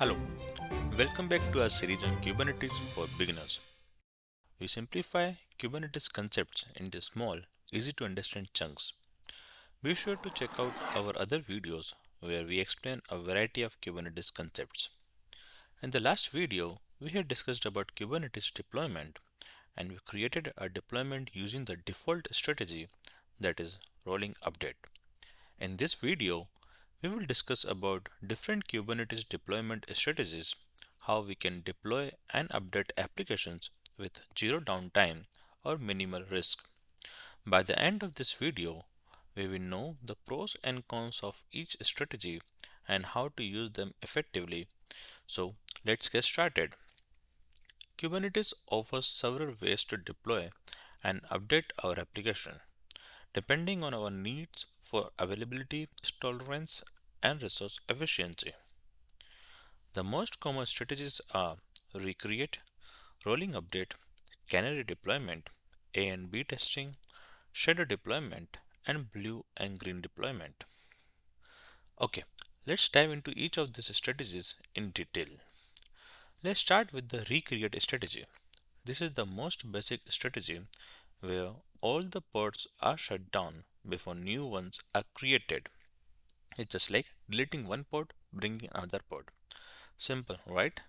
Hello, welcome back to our series on Kubernetes for beginners. We simplify Kubernetes concepts into small, easy to understand chunks. Be sure to check out our other videos where we explain a variety of Kubernetes concepts. In the last video, we had discussed about Kubernetes deployment and we created a deployment using the default strategy, that is rolling update. In this video, we will discuss about different Kubernetes deployment strategies, how we can deploy and update applications with zero downtime or minimal risk. By the end of this video, we will know the pros and cons of each strategy and how to use them effectively. So let's get started. Kubernetes offers several ways to deploy and update our application, depending on our needs for availability, tolerance, and resource efficiency. The most common strategies are recreate, rolling update, canary deployment, A and B testing, shadow deployment, and blue and green deployment. Okay, let's dive into each of these strategies in detail. Let's start with the recreate strategy. This is the most basic strategy where all the pods are shut down before new ones are created. It's just like deleting one pod, bringing another pod. Simple, right?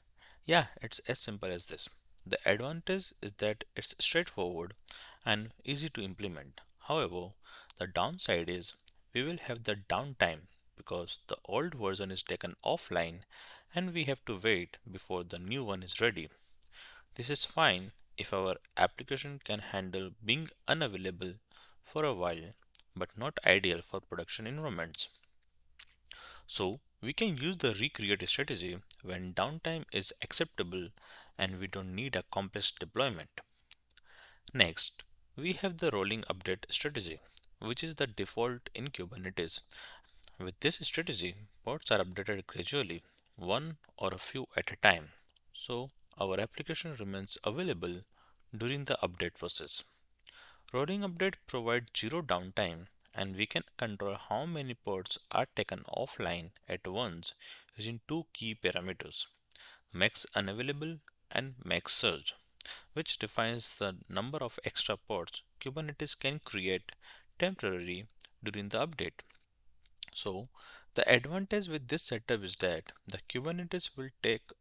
Yeah, it's as simple as this. The advantage is that it's straightforward and easy to implement. However, the downside is we will have the downtime because the old version is taken offline and we have to wait before the new one is ready. This is fine if our application can handle being unavailable for a while, but not ideal for production environments. So we can use the recreate strategy when downtime is acceptable and we don't need a complex deployment. Next, we have the rolling update strategy, which is the default in Kubernetes. With this strategy, pods are updated gradually, one or a few at a time. So our application remains available during the update process. Rolling update provides zero downtime and we can control how many pods are taken offline at once using two key parameters, max unavailable and max surge, which defines the number of extra pods Kubernetes can create temporarily during the update. So the advantage with this setup is that the Kubernetes will take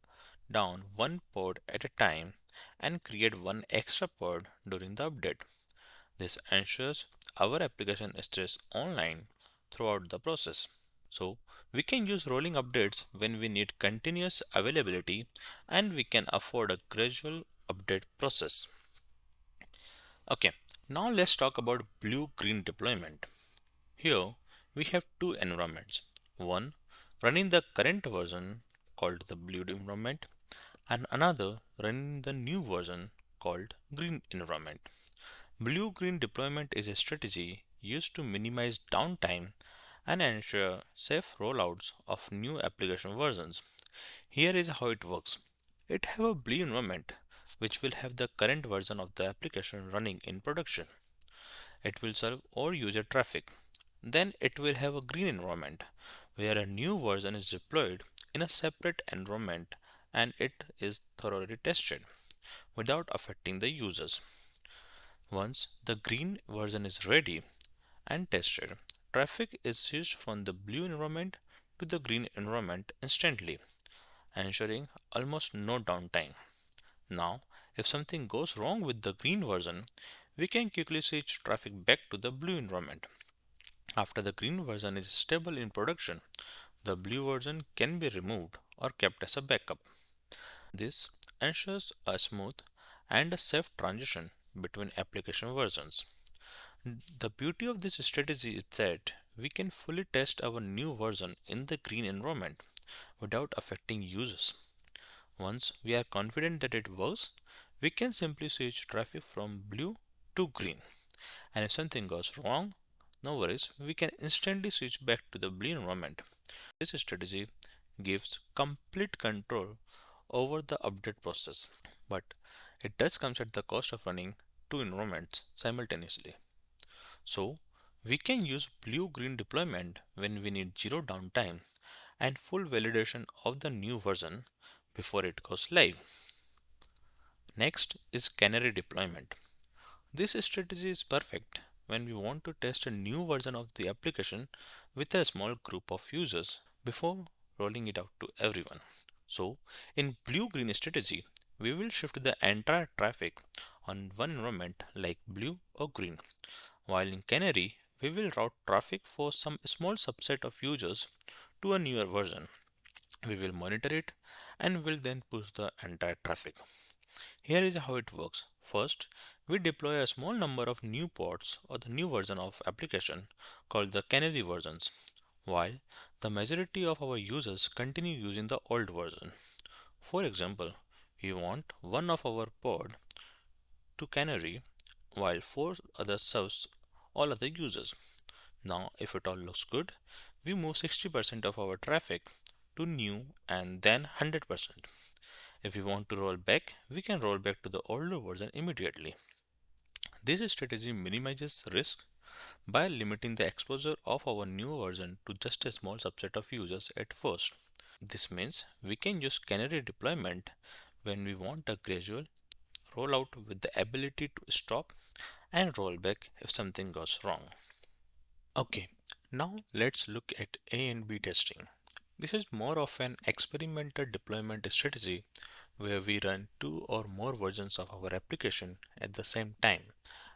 down one pod at a time and create one extra pod during the update. This ensures our application stays online throughout the process. So we can use rolling updates when we need continuous availability and we can afford a gradual update process. Okay, now let's talk about blue-green deployment. Here we have two environments. One running the current version called the blue environment and another running the new version called green environment. Blue-green deployment is a strategy used to minimize downtime and ensure safe rollouts of new application versions. Here is how it works. It have a blue environment which will have the current version of the application running in production. It will serve all user traffic. Then it will have a green environment where a new version is deployed in a separate environment and it is thoroughly tested without affecting the users. Once the green version is ready and tested, traffic is switched from the blue environment to the green environment instantly, ensuring almost no downtime. Now, if something goes wrong with the green version, we can quickly switch traffic back to the blue environment. After the green version is stable in production, the blue version can be removed or kept as a backup. This ensures a smooth and a safe transition between application versions. The beauty of this strategy is that we can fully test our new version in the green environment without affecting users. Once we are confident that it works, we can simply switch traffic from blue to green. And if something goes wrong, no worries, we can instantly switch back to the blue environment. This strategy gives complete control over the update process, but it does come at the cost of running two environments simultaneously. So we can use blue-green deployment when we need zero downtime and full validation of the new version before it goes live. Next is Canary deployment. This strategy is perfect when we want to test a new version of the application with a small group of users before rolling it out to everyone. So, in blue-green strategy, we will shift the entire traffic on one environment like blue or green, while in Canary, we will route traffic for some small subset of users to a newer version. We will monitor it and will then push the entire traffic. Here is how it works. First, we deploy a small number of new pods or the new version of application called the Canary versions, while the majority of our users continue using the old version. For example, we want one of our pod to Canary while four others serves all other users. Now, if it all looks good, we move 60% of our traffic to new and then 100%. If we want to roll back, we can roll back to the older version immediately. This strategy minimizes risk by limiting the exposure of our new version to just a small subset of users at first. This means we can use Canary deployment when we want a gradual rollout with the ability to stop and roll back if something goes wrong. Okay, now let's look at A and B testing. This is more of an experimental deployment strategy where we run two or more versions of our application at the same time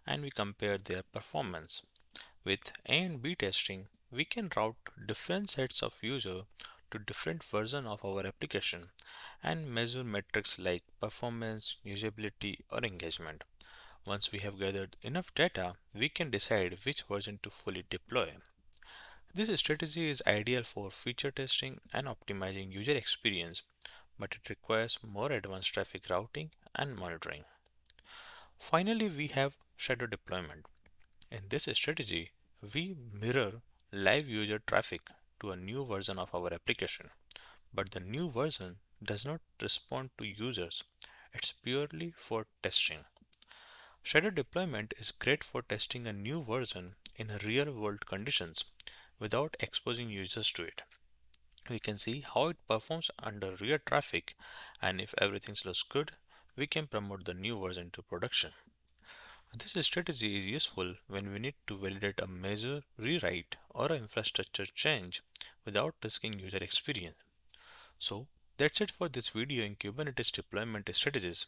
and we compare their performance. With A and B testing, we can route different sets of users to different versions of our application and measure metrics like performance, usability, or engagement. Once we have gathered enough data, we can decide which version to fully deploy. This strategy is ideal for feature testing and optimizing user experience, but it requires more advanced traffic routing and monitoring. Finally, we have shadow deployment. In this strategy, we mirror live user traffic to a new version of our application, but the new version does not respond to users. It's purely for testing. Shadow deployment is great for testing a new version in real world conditions without exposing users to it. We can see how it performs under real traffic, and if everything looks good, we can promote the new version to production. This strategy is useful when we need to validate a major rewrite or an infrastructure change without risking user experience. So that's it for this video in Kubernetes deployment strategies.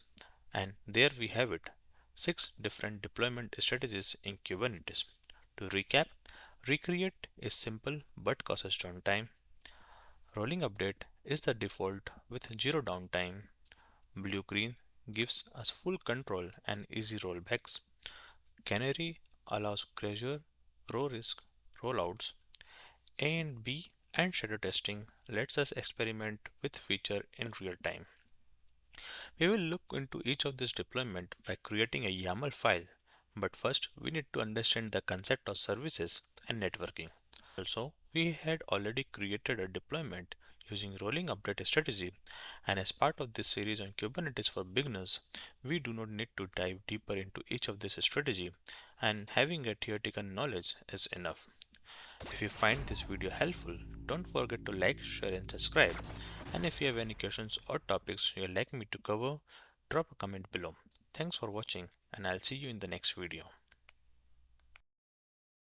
And there we have it, 6 different deployment strategies in Kubernetes. To recap, recreate is simple but causes downtime. Rolling update is the default with zero downtime. Blue-green gives us full control and easy rollbacks. Canary allows gradual, low risk rollouts. A and B and shadow testing lets us experiment with feature in real time. We will look into each of this deployment by creating a YAML file, but first we need to understand the concept of services and networking. Also, we had already created a deployment using rolling update strategy, and as part of this series on Kubernetes for beginners, we do not need to dive deeper into each of this strategy, and having a theoretical knowledge is enough. If you find this video helpful, don't forget to like, share and subscribe. And if you have any questions or topics you'd like me to cover, drop a comment below. Thanks for watching and I'll see you in the next video.